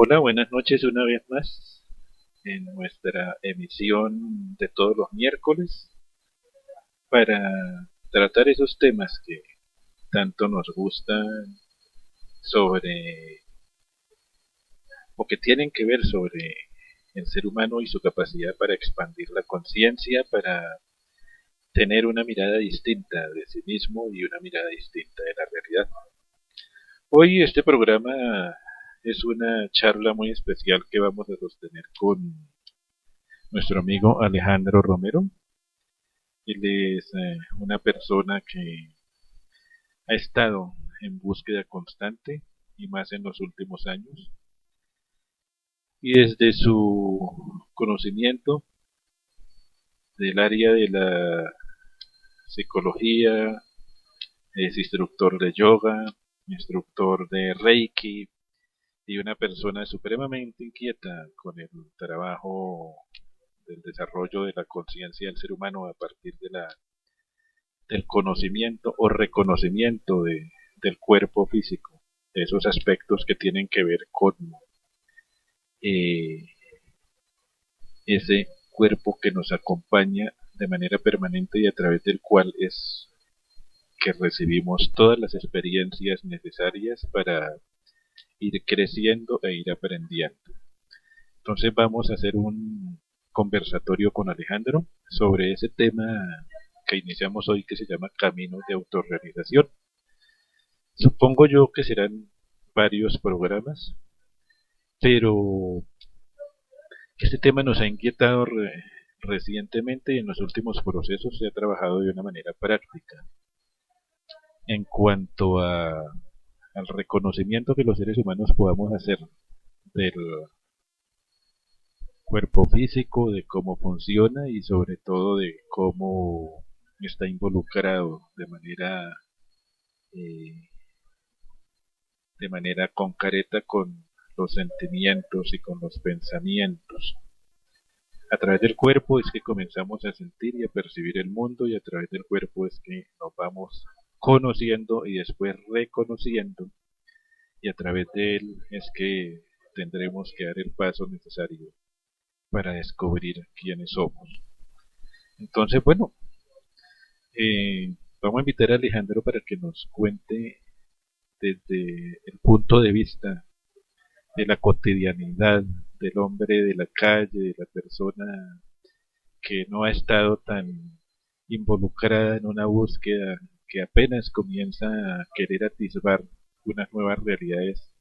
Hola, buenas noches una vez más en nuestra emisión de todos los miércoles para tratar esos temas que tanto nos gustan sobre o que tienen que ver sobre el ser humano y su capacidad para expandir la conciencia, para tener una mirada distinta de sí mismo y una mirada distinta de la realidad. Hoy este programa es una charla muy especial que vamos a sostener con nuestro amigo Alejandro Romero. Él es una persona que ha estado en búsqueda constante y más en los últimos años. Y desde su conocimiento del área de la psicología, es instructor de yoga, instructor de Reiki y una persona supremamente inquieta con el trabajo del desarrollo de la conciencia del ser humano a partir del conocimiento o reconocimiento del cuerpo físico, de esos aspectos que tienen que ver con eh, ese cuerpo que nos acompaña de manera permanente y a través del cual es que recibimos todas las experiencias necesarias para ir creciendo e ir aprendiendo. Entonces vamos a hacer un conversatorio con Alejandro sobre ese tema que iniciamos hoy que se llama Caminos de Autorrealización. Supongo yo que serán varios programas, pero este tema nos ha inquietado recientemente y en los últimos procesos se ha trabajado de una manera práctica en cuanto al reconocimiento que los seres humanos podamos hacer del cuerpo físico, de cómo funciona y sobre todo de cómo está involucrado eh, de manera concreta con los sentimientos y con los pensamientos. A través del cuerpo es que comenzamos a sentir y a percibir el mundo y a través del cuerpo es que nos vamos conociendo y después reconociendo y a través de él es que tendremos que dar el paso necesario para descubrir quiénes somos. Entonces, bueno, vamos a invitar a Alejandro para que nos cuente desde el punto de vista de la cotidianidad del hombre de la calle, de la persona que no ha estado tan involucrada en una búsqueda que apenas comienza a querer atisbar unas nuevas realidades.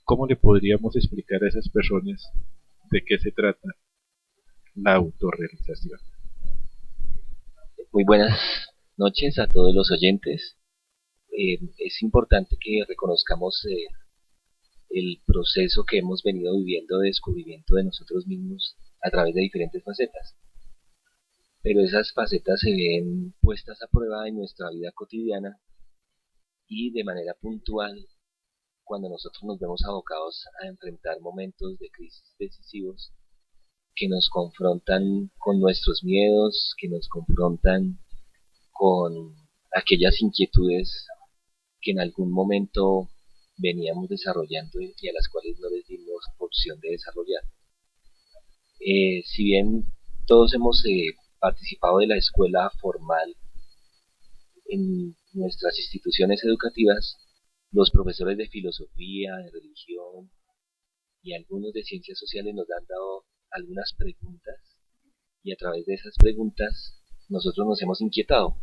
¿Cómo le podríamos explicar a esas personas de qué se trata la autorrealización? Muy buenas noches a todos los oyentes. Es importante que reconozcamos el proceso que hemos venido viviendo de descubrimiento de nosotros mismos a través de diferentes facetas. Pero esas facetas se ven puestas a prueba en nuestra vida cotidiana y de manera puntual cuando nosotros nos vemos abocados a enfrentar momentos de crisis decisivos que nos confrontan con nuestros miedos, que nos confrontan con aquellas inquietudes que en algún momento veníamos desarrollando y a las cuales no les dimos opción de desarrollar. Si bien todos hemos participado de la escuela formal en nuestras instituciones educativas, los profesores de filosofía, de religión y algunos de ciencias sociales nos han dado algunas preguntas y a través de esas preguntas nosotros nos hemos inquietado.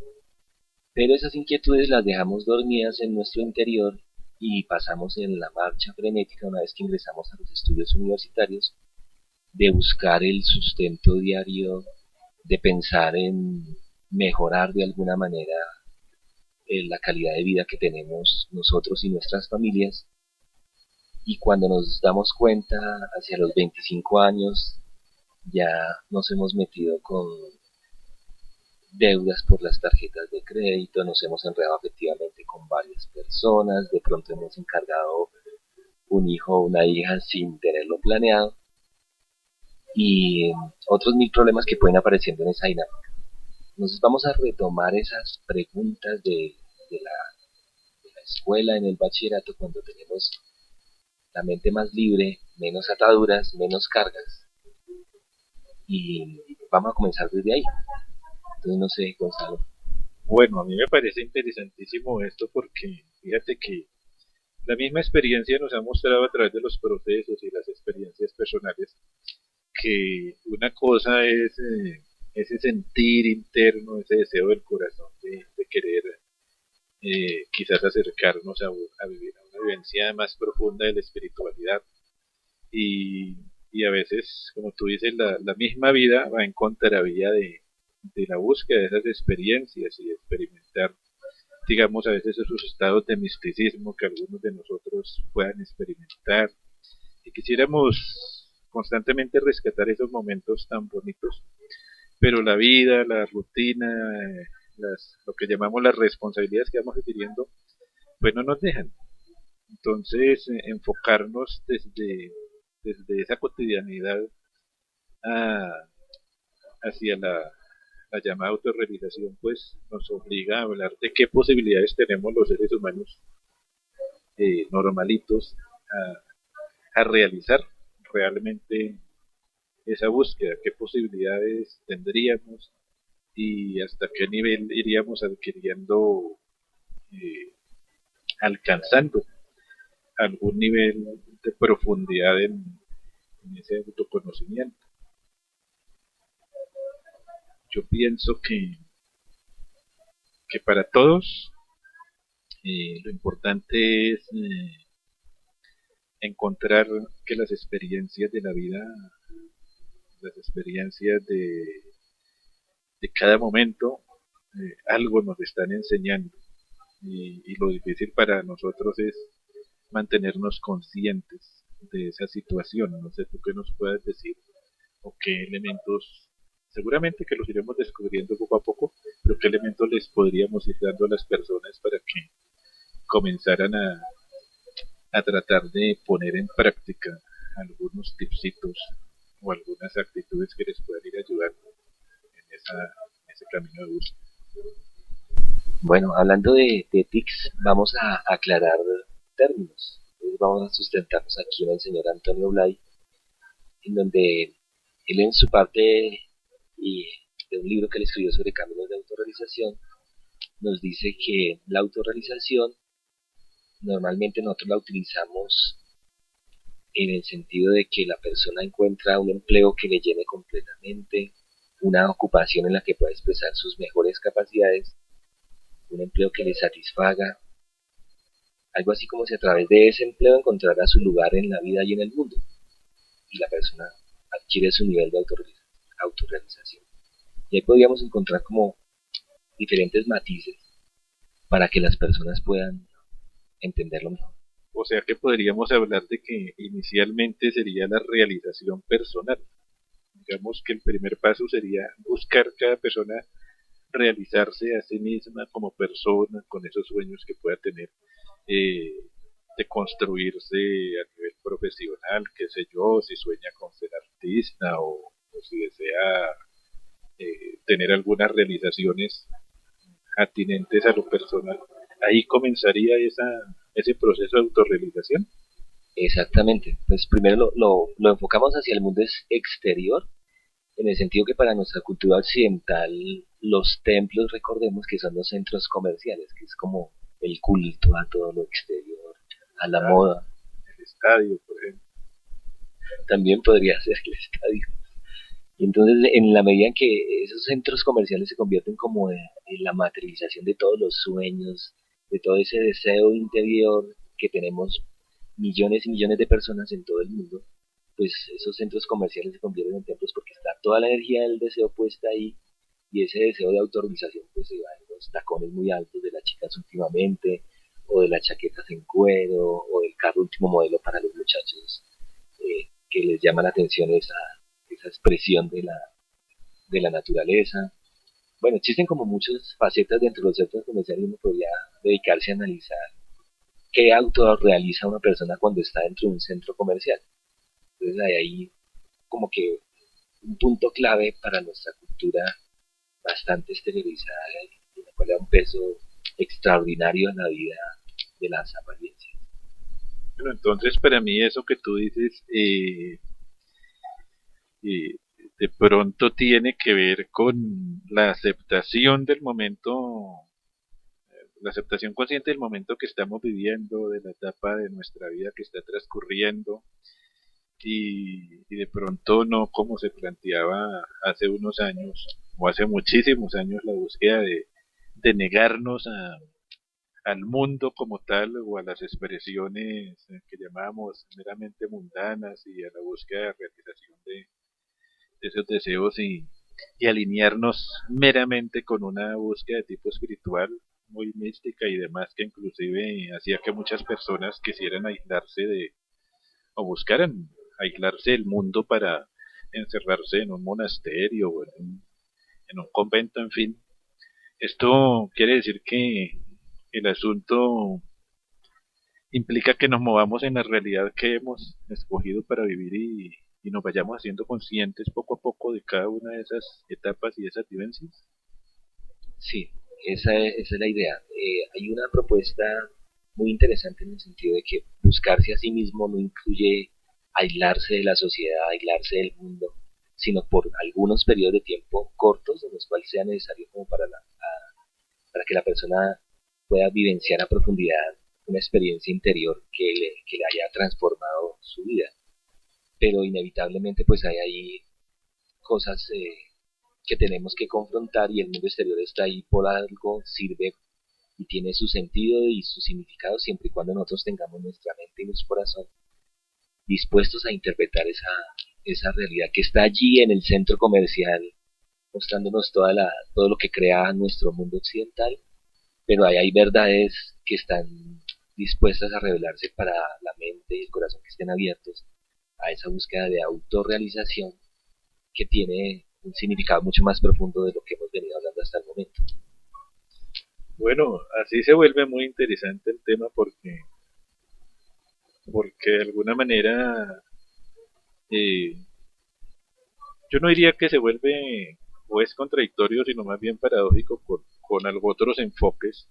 Pero esas inquietudes las dejamos dormidas en nuestro interior y pasamos en la marcha frenética una vez que ingresamos a los estudios universitarios de buscar el sustento diario, de pensar en mejorar de alguna manera la calidad de vida que tenemos nosotros y nuestras familias. Y cuando nos damos cuenta, hacia los 25 años, ya nos hemos metido con deudas por las tarjetas de crédito, nos hemos enredado efectivamente con varias personas, de pronto hemos encargado un hijo o una hija sin tenerlo planeado y otros mil problemas que pueden apareciendo en esa dinámica. Entonces vamos a retomar esas preguntas de la escuela en el bachillerato cuando tenemos la mente más libre, menos ataduras, menos cargas. Y vamos a comenzar desde ahí. Entonces no sé, Gonzalo. Bueno, a mí me parece interesantísimo esto porque fíjate que la misma experiencia nos ha mostrado a través de los procesos y las experiencias personales que una cosa es ese sentir interno, ese deseo del corazón de querer quizás acercarnos a vivir a una vivencia más profunda de la espiritualidad y, y a veces, como tú dices, la misma vida va en contravía de la búsqueda de esas experiencias y de experimentar, digamos, a veces esos estados de misticismo que algunos de nosotros puedan experimentar y quisiéramos constantemente rescatar esos momentos tan bonitos, pero la vida, la rutina, lo que llamamos las responsabilidades que vamos adquiriendo, pues no nos dejan. Entonces, enfocarnos desde esa cotidianidad a- hacia la llamada autorrealización, pues nos obliga a hablar de qué posibilidades tenemos los seres humanos normalitos a realizar realmente esa búsqueda, qué posibilidades tendríamos y hasta qué nivel iríamos adquiriendo, eh, alcanzando algún nivel de profundidad en ese autoconocimiento. Yo pienso que para todos lo importante es encontrar que las experiencias de la vida, las experiencias de cada momento, algo nos están enseñando y lo difícil para nosotros es mantenernos conscientes de esa situación. No sé tú qué nos puedas decir o qué elementos, seguramente que los iremos descubriendo poco a poco, pero qué elementos les podríamos ir dando a las personas para que comenzaran a tratar de poner en práctica algunos tipsitos o algunas actitudes que les puedan ir ayudando en ese camino de búsqueda. Bueno, hablando de tics, vamos a aclarar términos. Entonces vamos a sustentarnos aquí en el señor Antonio Blay, en donde él en su parte y de un libro que él escribió sobre caminos de autorrealización, nos dice que la autorrealización normalmente nosotros la utilizamos en el sentido de que la persona encuentra un empleo que le llene completamente, una ocupación en la que pueda expresar sus mejores capacidades, un empleo que le satisfaga, algo así como si a través de ese empleo encontrara su lugar en la vida y en el mundo, y la persona adquiere su nivel de autorrealización. Y ahí podríamos encontrar como diferentes matices para que las personas puedan entenderlo mejor. O sea que podríamos hablar de que inicialmente sería la realización personal. Digamos que el primer paso sería buscar cada persona realizarse a sí misma como persona, con esos sueños que pueda tener, eh, de construirse a nivel profesional, qué sé yo, si sueña con ser artista o si desea tener algunas realizaciones atinentes a lo personal. Ahí comenzaría ese proceso de autorrealización. Exactamente, pues primero lo enfocamos hacia el mundo exterior, en el sentido que para nuestra cultura occidental los templos, recordemos que son los centros comerciales, que es como el culto a todo lo exterior, a la moda. El estadio, por ejemplo. También podría ser el estadio. Y entonces, en la medida en que esos centros comerciales se convierten como en la materialización de todos los sueños, de todo ese deseo interior que tenemos millones y millones de personas en todo el mundo, pues esos centros comerciales se convierten en templos porque está toda la energía del deseo puesta ahí y ese deseo de autorrealización pues se va en los tacones muy altos de las chicas últimamente o de las chaquetas en cuero o del carro último modelo para los muchachos que les llama la atención esa expresión de la naturaleza. Bueno, existen como muchas facetas dentro de los centros comerciales y uno podría dedicarse a analizar qué autorrealiza una persona cuando está dentro de un centro comercial. Entonces hay ahí como que un punto clave para nuestra cultura bastante exteriorizada y la cual da un peso extraordinario en la vida de las apariencias. Bueno, entonces para mí eso que tú dices eh, de pronto tiene que ver con la aceptación del momento, la aceptación consciente del momento que estamos viviendo, de la etapa de nuestra vida que está transcurriendo y de pronto no como se planteaba hace unos años o hace muchísimos años la búsqueda de negarnos al mundo como tal o a las expresiones que llamábamos meramente mundanas y a la búsqueda de realización de esos deseos y alinearnos meramente con una búsqueda de tipo espiritual muy mística y demás que inclusive hacía que muchas personas quisieran aislarse de o buscaran aislarse del mundo para encerrarse en un monasterio o en un convento, en fin. Esto quiere decir que el asunto implica que nos movamos en la realidad que hemos escogido para vivir y nos vayamos haciendo conscientes poco a poco de cada una de esas etapas y esas vivencias. Sí, esa es la idea. Hay una propuesta muy interesante en el sentido de que buscarse a sí mismo no incluye aislarse de la sociedad, aislarse del mundo, sino por algunos periodos de tiempo cortos en los cuales sea necesario como para que la persona pueda vivenciar a profundidad una experiencia interior que le haya transformado su vida. Pero inevitablemente pues hay ahí cosas que tenemos que confrontar y el mundo exterior está ahí por algo, sirve y tiene su sentido y su significado siempre y cuando nosotros tengamos nuestra mente y nuestro corazón dispuestos a interpretar esa realidad que está allí en el centro comercial, mostrándonos todo lo que crea nuestro mundo occidental, pero ahí hay verdades que están dispuestas a revelarse para la mente y el corazón que estén abiertos a esa búsqueda de autorrealización que tiene un significado mucho más profundo de lo que hemos venido hablando hasta el momento. Bueno, así se vuelve muy interesante el tema porque de alguna manera eh, yo no diría que se vuelve o es contradictorio, sino más bien paradójico con algo otros enfoques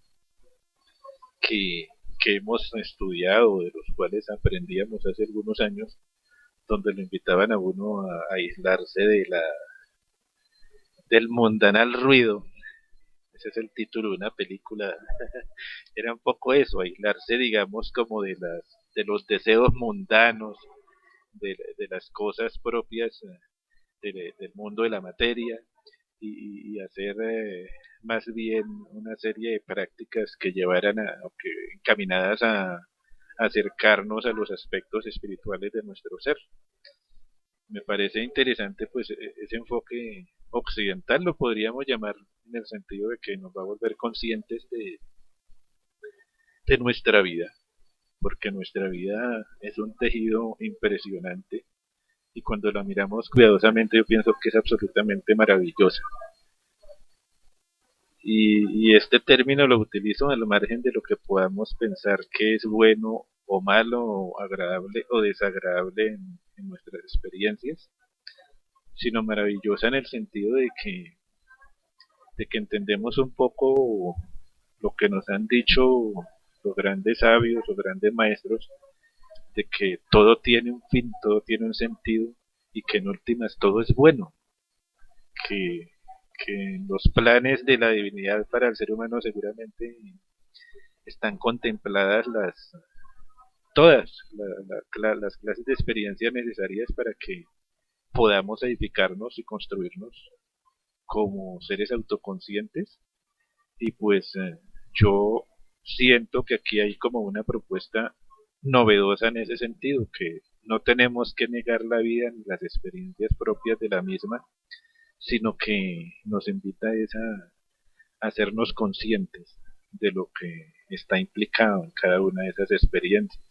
que, que hemos estudiado, de los cuales aprendíamos hace algunos años, donde lo invitaban a uno a aislarse del mundanal ruido. Ese es el título de una película. Era un poco eso, aislarse, digamos, como de los deseos mundanos, de las cosas propias del mundo de la materia y hacer más bien una serie de prácticas que llevaran o que encaminadas a acercarnos a los aspectos espirituales de nuestro ser. Me parece interesante pues ese enfoque occidental lo podríamos llamar en el sentido de que nos va a volver conscientes de nuestra vida, porque nuestra vida es un tejido impresionante y cuando la miramos cuidadosamente yo pienso que es absolutamente maravillosa. Y este término lo utilizo al margen de lo que podamos pensar que es bueno o malo o agradable o desagradable en nuestras experiencias, sino maravillosa en el sentido de que entendemos un poco lo que nos han dicho los grandes sabios, los grandes maestros, de que todo tiene un fin, todo tiene un sentido y que en últimas todo es bueno, que, que en los planes de la divinidad para el ser humano seguramente están contempladas todas las clases de experiencias necesarias para que podamos edificarnos y construirnos como seres autoconscientes y pues yo siento que aquí hay como una propuesta novedosa en ese sentido, que no tenemos que negar la vida ni las experiencias propias de la misma, sino que nos invita a hacernos conscientes de lo que está implicado en cada una de esas experiencias.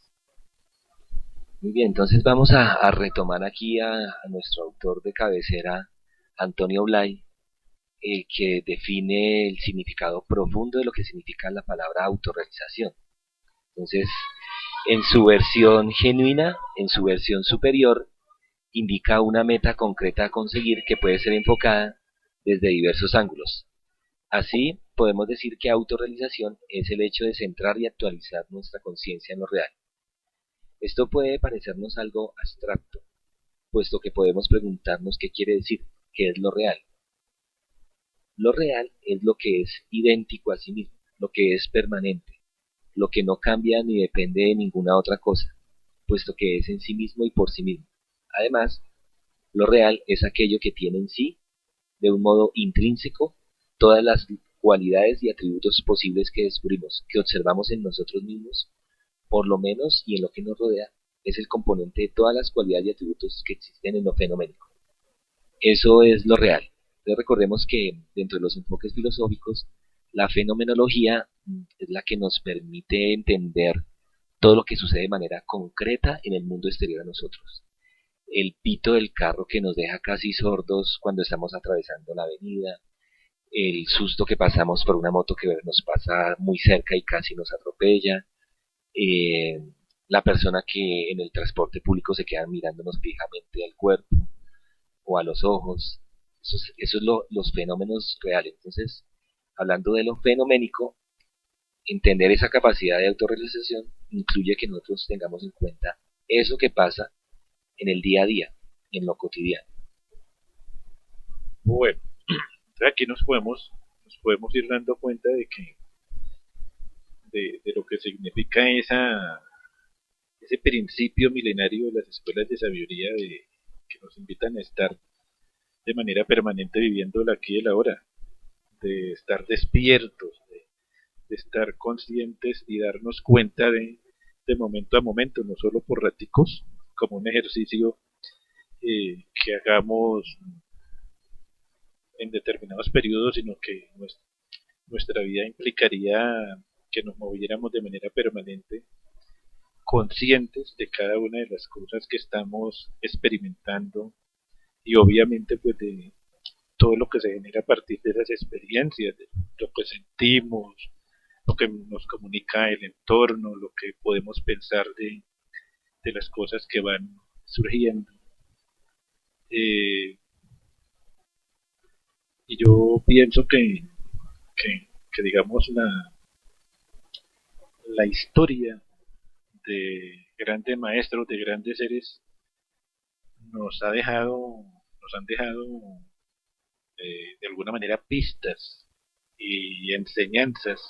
Muy bien, entonces vamos a retomar aquí a nuestro autor de cabecera, Antonio Blay, que define el significado profundo de lo que significa la palabra autorrealización. Entonces, en su versión genuina, en su versión superior, indica una meta concreta a conseguir que puede ser enfocada desde diversos ángulos. Así, podemos decir que autorrealización es el hecho de centrar y actualizar nuestra conciencia en lo real. Esto puede parecernos algo abstracto, puesto que podemos preguntarnos qué quiere decir, qué es lo real. Lo real es lo que es idéntico a sí mismo, lo que es permanente, lo que no cambia ni depende de ninguna otra cosa, puesto que es en sí mismo y por sí mismo. Además, lo real es aquello que tiene en sí, de un modo intrínseco, todas las cualidades y atributos posibles que descubrimos, que observamos en nosotros mismos, por lo menos y en lo que nos rodea, es el componente de todas las cualidades y atributos que existen en lo fenoménico. Eso es lo real. Entonces recordemos que dentro de los enfoques filosóficos, la fenomenología es la que nos permite entender todo lo que sucede de manera concreta en el mundo exterior a nosotros. El pito del carro que nos deja casi sordos cuando estamos atravesando la avenida, el susto que pasamos por una moto que nos pasa muy cerca y casi nos atropella, eh, la persona que en el transporte público se queda mirándonos fijamente al cuerpo o a los ojos. Eso es los fenómenos reales. Entonces, hablando de lo fenoménico, entender esa capacidad de autorrealización incluye que nosotros tengamos en cuenta eso que pasa en el día a día, en lo cotidiano. Bueno, aquí nos podemos ir dando cuenta de que de lo que significa ese principio milenario de las escuelas de sabiduría que nos invitan a estar de manera permanente viviendo el aquí y el ahora, de estar despiertos, de estar conscientes y darnos cuenta de momento a momento, no solo por raticos, como un ejercicio que hagamos en determinados periodos, sino que nuestra vida implicaría que nos moviéramos de manera permanente, conscientes de cada una de las cosas que estamos experimentando y obviamente pues de todo lo que se genera a partir de esas experiencias, de lo que sentimos, lo que nos comunica el entorno, lo que podemos pensar de las cosas que van surgiendo. Eh, y yo pienso que digamos, la historia de grandes maestros, de grandes seres, nos han dejado de alguna manera pistas y enseñanzas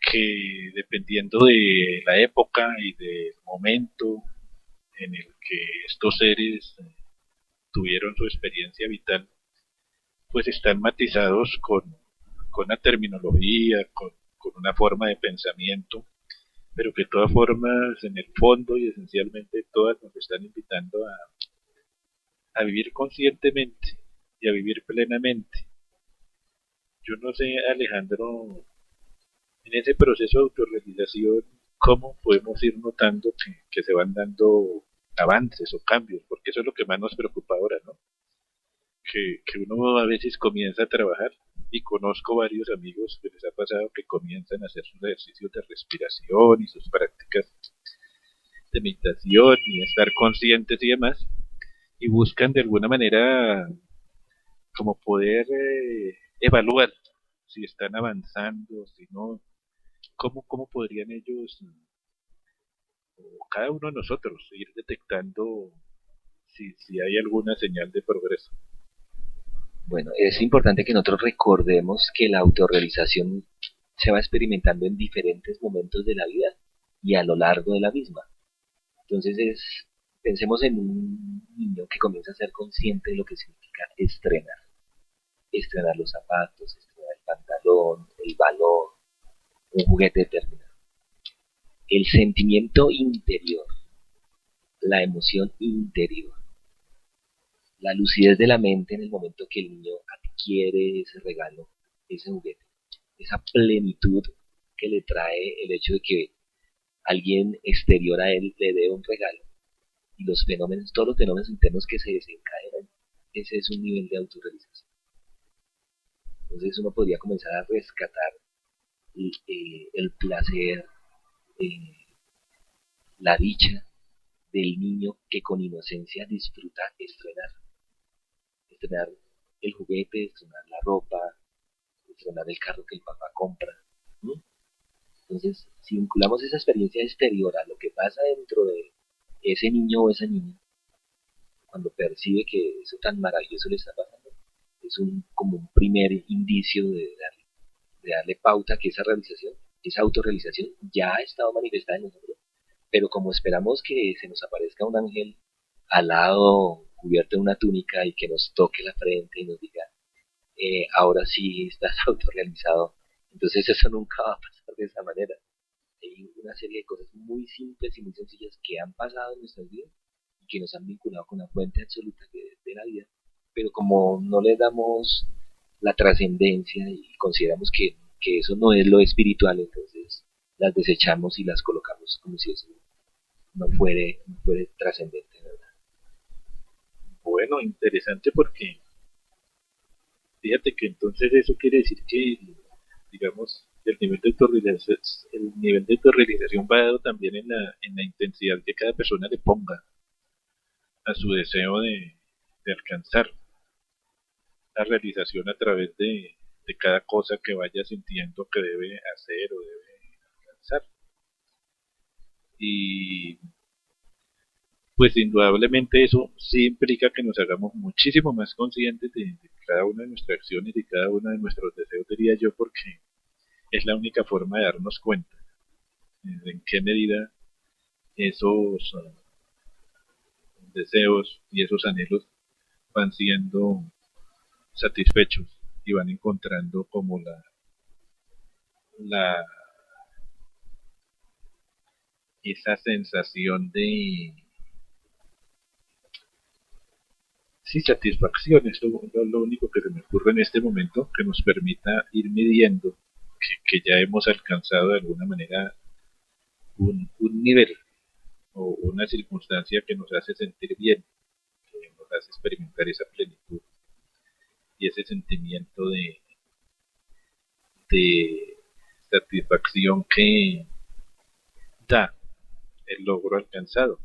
que dependiendo de la época y del momento en el que estos seres tuvieron su experiencia vital, pues están matizados con una terminología, con una forma de pensamiento, pero que de todas formas, en el fondo y esencialmente, todas nos están invitando a vivir conscientemente y a vivir plenamente. Yo no sé, Alejandro, en ese proceso de autorrealización, cómo podemos ir notando que se van dando avances o cambios, porque eso es lo que más nos preocupa ahora, ¿no? Que uno a veces comienza a trabajar y conozco varios amigos que les ha pasado que comienzan a hacer sus ejercicios de respiración y sus prácticas de meditación y estar conscientes y demás, y buscan de alguna manera como poder evaluar si están avanzando, si no, cómo podrían ellos, o cada uno de nosotros, ir detectando si hay alguna señal de progreso. Bueno, es importante que nosotros recordemos que la autorrealización se va experimentando en diferentes momentos de la vida y a lo largo de la misma. Entonces pensemos en un niño que comienza a ser consciente de lo que significa estrenar. Estrenar los zapatos, estrenar el pantalón, el balón, un juguete determinado. El sentimiento interior, la emoción interior, la lucidez de la mente en el momento que el niño adquiere ese regalo, ese juguete, esa plenitud que le trae el hecho de que alguien exterior a él le dé un regalo y los fenómenos, todos los fenómenos internos que se desencadenan, ese es un nivel de autorrealización. Entonces uno podría comenzar a rescatar el placer, eh, la dicha del niño que con inocencia disfruta estrenar el juguete, estrenar la ropa, estrenar el carro que el papá compra. ¿Mm? Entonces, si vinculamos esa experiencia exterior a lo que pasa dentro de ese niño o esa niña, cuando percibe que eso tan maravilloso le está pasando, es como un primer indicio de darle pauta a que esa realización, esa autorrealización ya ha estado manifestada en nosotros, pero como esperamos que se nos aparezca un ángel alado, cubierto de una túnica y que nos toque la frente y nos diga, ahora sí estás autorrealizado, entonces eso nunca va a pasar de esa manera. Hay una serie de cosas muy simples y muy sencillas que han pasado en nuestras vidas y que nos han vinculado con la fuente absoluta de la vida, pero como no le damos la trascendencia y consideramos que eso no es lo espiritual, entonces las desechamos y las colocamos como si eso no fuere trascendente, ¿verdad? Bueno, interesante porque fíjate que entonces eso quiere decir que, digamos, el nivel de autorrealización va dado también en la intensidad que cada persona le ponga a su deseo de alcanzar la realización a través de cada cosa que vaya sintiendo que debe hacer o debe alcanzar. Y pues indudablemente eso sí implica que nos hagamos muchísimo más conscientes de cada una de nuestras acciones y cada uno de nuestros deseos, diría yo, porque es la única forma de darnos cuenta de en qué medida esos deseos y esos anhelos van siendo satisfechos y van encontrando como la esa sensación de sí, satisfacción es lo único que se me ocurre en este momento que nos permita ir midiendo que ya hemos alcanzado de alguna manera un nivel o una circunstancia que nos hace sentir bien, que nos hace experimentar esa plenitud y ese sentimiento de satisfacción que da el logro alcanzado.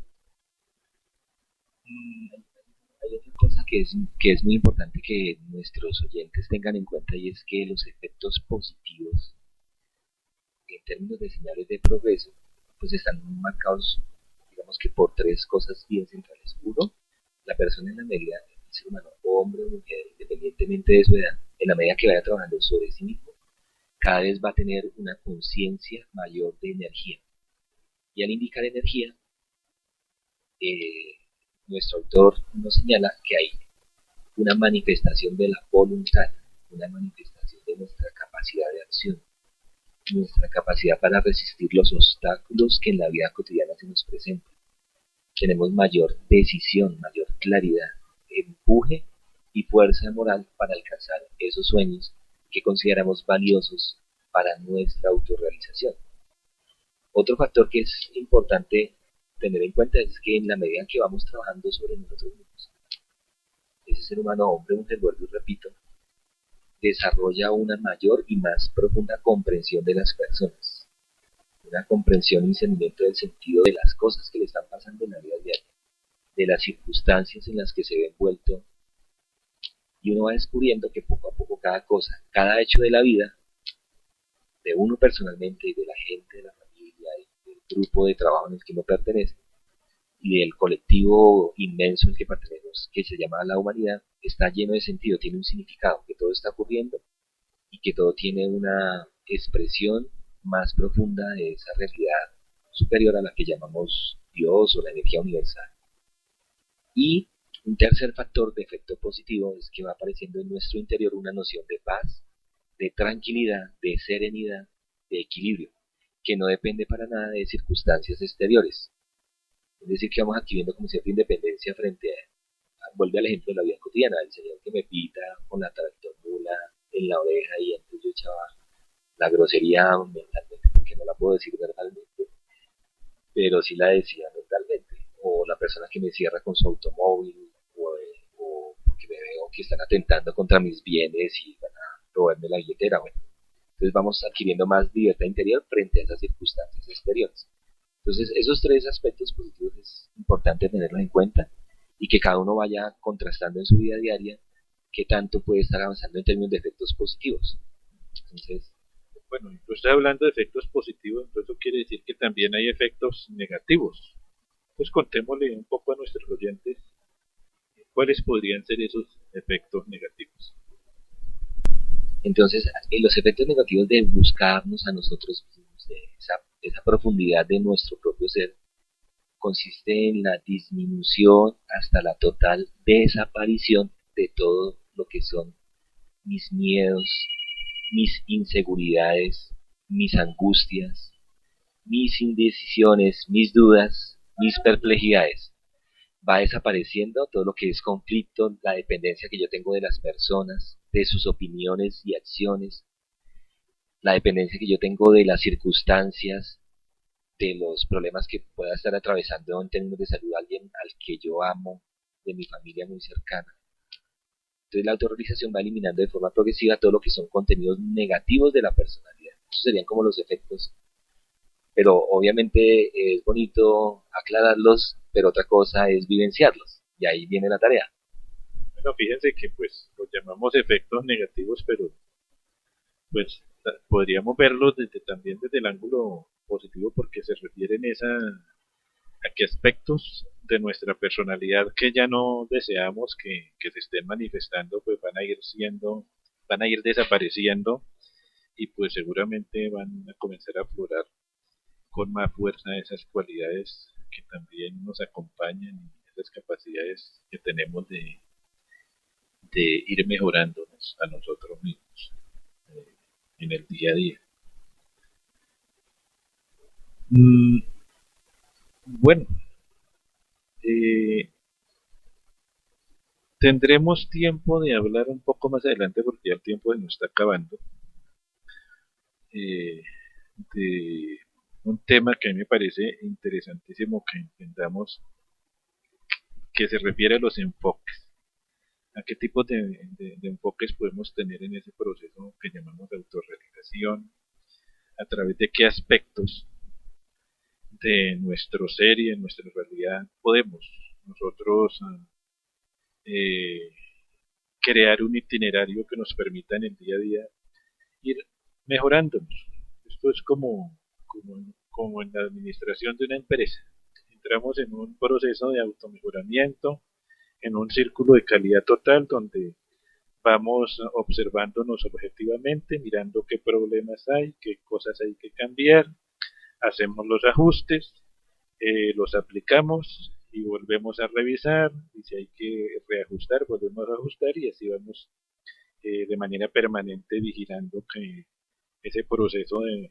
Hay otra cosa que es muy importante que nuestros oyentes tengan en cuenta y es que los efectos positivos en términos de señales de progreso pues están marcados digamos que por tres cosas bien centrales. Uno, la persona en la medida, el ser humano, hombre o mujer, independientemente de su edad, en la medida que vaya trabajando sobre sí mismo, cada vez va a tener una conciencia mayor de energía. Y al indicar energía, eh, nuestro autor nos señala que hay una manifestación de la voluntad, una manifestación de nuestra capacidad de acción, nuestra capacidad para resistir los obstáculos que en la vida cotidiana se nos presentan. Tenemos mayor decisión, mayor claridad, empuje y fuerza moral para alcanzar esos sueños que consideramos valiosos para nuestra autorrealización. Otro factor que es importante tener en cuenta es que en la medida que vamos trabajando sobre nosotros mismos, ese ser humano, hombre, mujer, vuelvo y repito, desarrolla una mayor y más profunda comprensión de las personas, una comprensión y discernimiento del sentido de las cosas que le están pasando en la vida diaria, de las circunstancias en las que se ve envuelto, y uno va descubriendo que poco a poco cada cosa, cada hecho de la vida, de uno personalmente y de la gente, de la familia, y del grupo de trabajo en el que uno pertenece, y del colectivo inmenso al que pertenecemos, que se llama la humanidad, está lleno de sentido, tiene un significado, que todo está ocurriendo y que todo tiene una expresión más profunda de esa realidad superior a la que llamamos Dios o la energía universal. Y un tercer factor de efecto positivo es que va apareciendo en nuestro interior una noción de paz, de tranquilidad, de serenidad, de equilibrio, que no depende para nada de circunstancias exteriores. Es decir, que vamos adquiriendo como cierta independencia frente vuelve al ejemplo de la vida cotidiana, el señor que me pita con la tractomula en la oreja y antes yo echaba la grosería mentalmente, porque no la puedo decir verbalmente, pero sí la decía mentalmente, o la persona que me cierra con su automóvil, o porque me veo que están atentando contra mis bienes y van a robarme la billetera, bueno. Entonces vamos adquiriendo más libertad interior frente a esas circunstancias exteriores. Entonces esos tres aspectos positivos es importante tenerlos en cuenta y que cada uno vaya contrastando en su vida diaria qué tanto puede estar avanzando en términos de efectos positivos. Entonces, bueno, tú estás hablando de efectos positivos, entonces eso quiere decir que también hay efectos negativos. Pues contémosle un poco a nuestros oyentes cuáles podrían ser esos efectos negativos. Entonces, los efectos negativos de buscarnos a nosotros mismos, de esa profundidad de nuestro propio ser, consiste en la disminución hasta la total desaparición de todo lo que son mis miedos, mis inseguridades, mis angustias, mis indecisiones, mis dudas, mis perplejidades. Va desapareciendo todo lo que es conflicto, la dependencia que yo tengo de las personas, de sus opiniones y acciones, la dependencia que yo tengo de las circunstancias, de los problemas que pueda estar atravesando en términos de salud alguien al que yo amo, de mi familia muy cercana. Entonces la autorrealización va eliminando de forma progresiva todo lo que son contenidos negativos de la personalidad. Esos serían como los efectos, pero obviamente es bonito aclararlos, pero otra cosa es vivenciarlos, y ahí viene la tarea. Bueno, fíjense que pues los llamamos efectos negativos, pero pues podríamos verlos también desde el ángulo positivo porque se refieren a qué aspectos de nuestra personalidad que ya no deseamos que se estén manifestando, pues van a ir desapareciendo y pues seguramente van a comenzar a aflorar con más fuerza esas cualidades que también nos acompañan y esas capacidades que tenemos de ir mejorándonos a nosotros mismos en el día a día. Mm, bueno, eh, tendremos tiempo de hablar un poco más adelante porque ya el tiempo se nos está acabando. eh, de un tema que a mí me parece interesantísimo que entendamos, que se refiere a los enfoques. ¿A qué tipo de enfoques podemos tener en ese proceso que llamamos de autorrealización? ¿A través de qué aspectos de nuestro ser y de nuestra realidad podemos nosotros eh, crear un itinerario que nos permita en el día a día ir mejorándonos? Esto es como en la administración de una empresa. Entramos en un proceso de automejoramiento, en un círculo de calidad total donde vamos observándonos objetivamente, mirando qué problemas hay, qué cosas hay que cambiar, hacemos los ajustes, los aplicamos y volvemos a revisar, y si hay que reajustar, volvemos a ajustar y así vamos de manera permanente vigilando que ese proceso de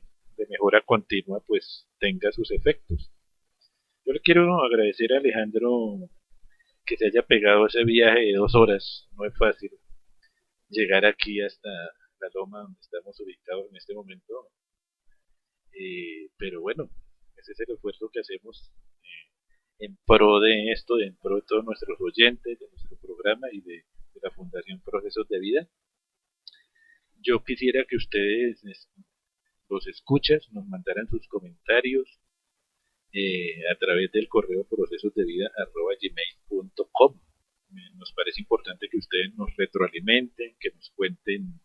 mejora continua pues tenga sus efectos. Yo le quiero agradecer a Alejandro que se haya pegado ese viaje de 2 horas, no es fácil llegar aquí hasta la loma donde estamos ubicados en este momento, pero bueno, ese es el esfuerzo que hacemos en pro de esto, en pro de todos nuestros oyentes, de nuestro programa y de la Fundación Procesos de Vida. Yo quisiera que ustedes, los escuchas, nos mandaran sus comentarios a través del correo procesosdevida@gmail.com. Nos parece importante que ustedes nos retroalimenten, que nos cuenten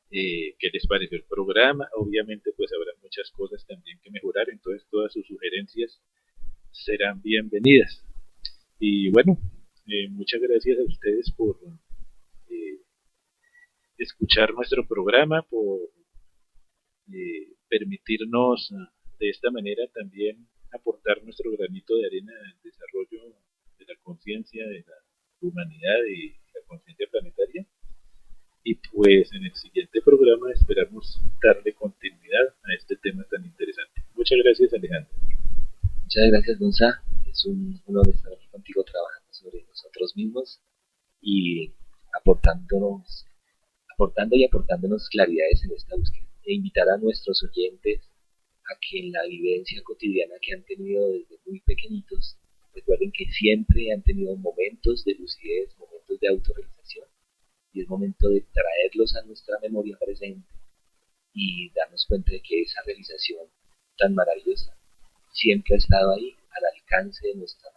qué les pareció el programa. Obviamente pues habrá muchas cosas también que mejorar, entonces todas sus sugerencias serán bienvenidas. Y bueno, muchas gracias a ustedes por eh, escuchar nuestro programa, por permitirnos de esta manera también aportar nuestro granito de arena al desarrollo de la conciencia de la humanidad y la conciencia planetaria. Y pues en el siguiente programa esperamos darle continuidad a este tema tan interesante. Muchas gracias, Alejandro. Muchas gracias, Gonza. Es un honor estar aquí contigo trabajando sobre nosotros mismos y aportándonos, aportando y aportándonos claridades en esta búsqueda. E invitar a nuestros oyentes a que en la vivencia cotidiana que han tenido desde muy pequeñitos, recuerden que siempre han tenido momentos de lucidez, momentos de autorrealización, y es momento de traerlos a nuestra memoria presente y darnos cuenta de que esa realización tan maravillosa siempre ha estado ahí, al alcance de nuestra